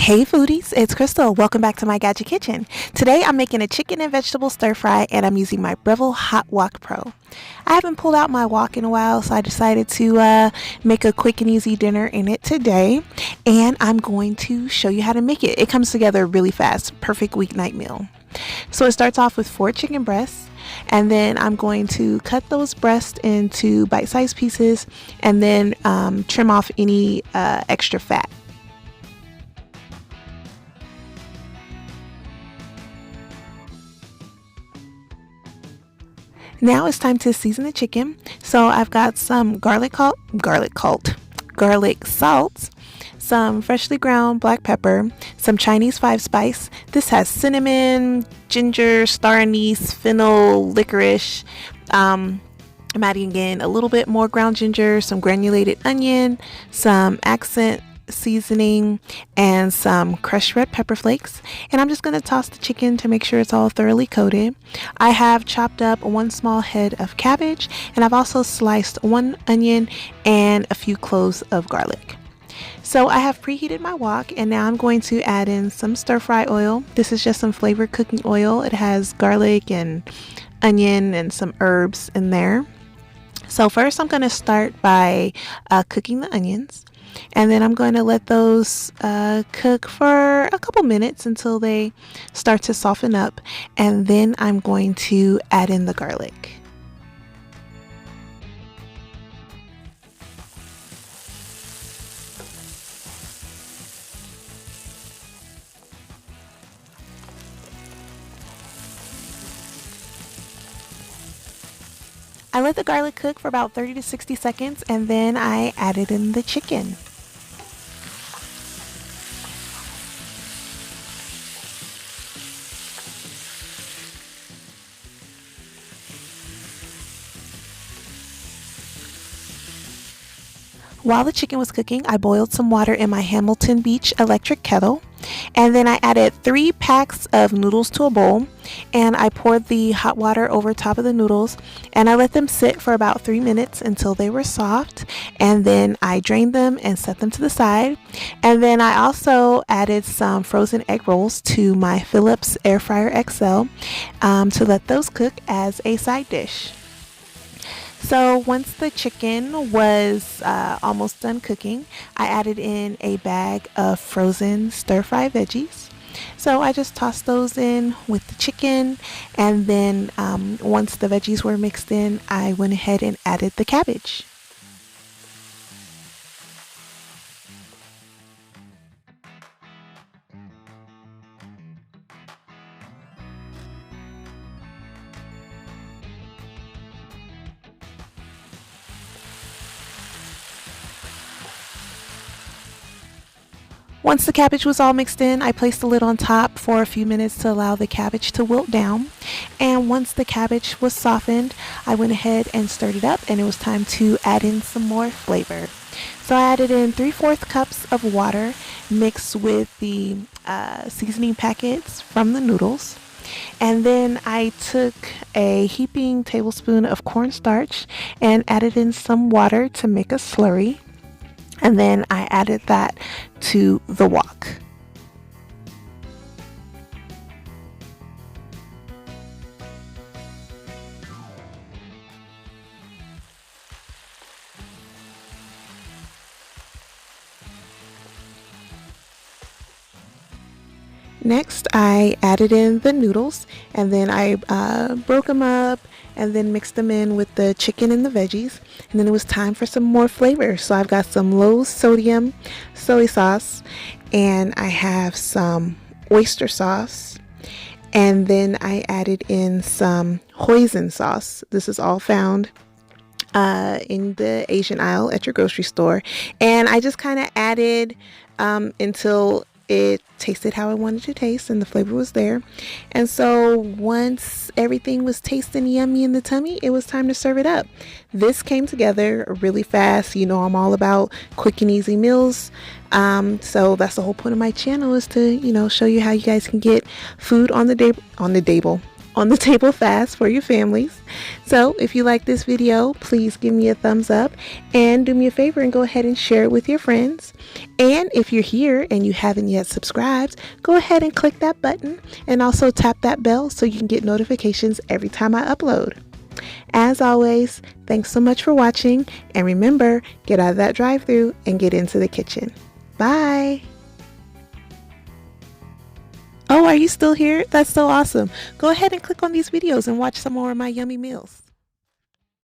Hey foodies, it's Crystal. Welcome back to my Gadget Kitchen. Today I'm making a chicken and vegetable stir fry and I'm using my Breville Hot Wok Pro. I haven't pulled out my wok in a while, so I decided to make a quick and easy dinner in it today, and I'm going to show you how to make it. It comes together really fast, perfect weeknight meal. So it starts off with 4 chicken breasts, and then I'm going to cut those breasts into bite-sized pieces and then trim off any extra fat. Now it's time to season the chicken. So I've got some garlic salt, some freshly ground black pepper, some Chinese 5-spice. This has cinnamon, ginger, star anise, fennel, licorice. I'm adding again a little bit more ground ginger, some granulated onion, some accent seasoning, and some crushed red pepper flakes, and I'm just going to toss the chicken to make sure it's all thoroughly coated. I have chopped up 1 small head of cabbage, and I've also sliced 1 onion and a few cloves of garlic. So I have preheated my wok, and now I'm going to add in some stir fry oil. This is just some flavored cooking oil. It has garlic and onion and some herbs in there. So first I'm going to start by cooking the onions. And then I'm going to let those cook for a couple minutes until they start to soften up. And then I'm going to add in the garlic. I let the garlic cook for about 30 to 60 seconds, and then I added in the chicken. While the chicken was cooking, I boiled some water in my Hamilton Beach electric kettle, and then I added 3 packs of noodles to a bowl, and I poured the hot water over top of the noodles, and I let them sit for about 3 minutes until they were soft, and then I drained them and set them to the side. And then I also added some frozen egg rolls to my Philips Air Fryer XL to let those cook as a side dish. So once the chicken was almost done cooking, I added in a bag of frozen stir-fry veggies. So I just tossed those in with the chicken, and then once the veggies were mixed in, I went ahead and added the cabbage. Once the cabbage was all mixed in, I placed the lid on top for a few minutes to allow the cabbage to wilt down. And once the cabbage was softened, I went ahead and stirred it up, and it was time to add in some more flavor. So I added in 3/4 cups of water mixed with the seasoning packets from the noodles. And then I took a heaping tablespoon of cornstarch and added in some water to make a slurry. And then I added that to the wok. Next, I added in the noodles, and then I broke them up and then mixed them in with the chicken and the veggies. And then it was time for some more flavor. So I've got some low sodium soy sauce, and I have some oyster sauce, and then I added in some hoisin sauce. This is all found in the Asian aisle at your grocery store, and I just kind of added until it tasted how I wanted to taste and the flavor was there. And so once everything was tasting yummy in the tummy, it was time to serve it up. This came together really fast. You know, I'm all about quick and easy meals. So that's the whole point of my channel, is to, you know, show you how you guys can get food on the table on the table fast for your families. So if you like this video, please give me a thumbs up and do me a favor and go ahead and share it with your friends. And if you're here and you haven't yet subscribed, go ahead and click that button and also tap that bell so you can get notifications every time I upload. As always, thanks so much for watching, and remember, get out of that drive-thru and get into the kitchen. Bye! Oh, are you still here? That's so awesome. Go ahead and click on these videos and watch some more of my yummy meals.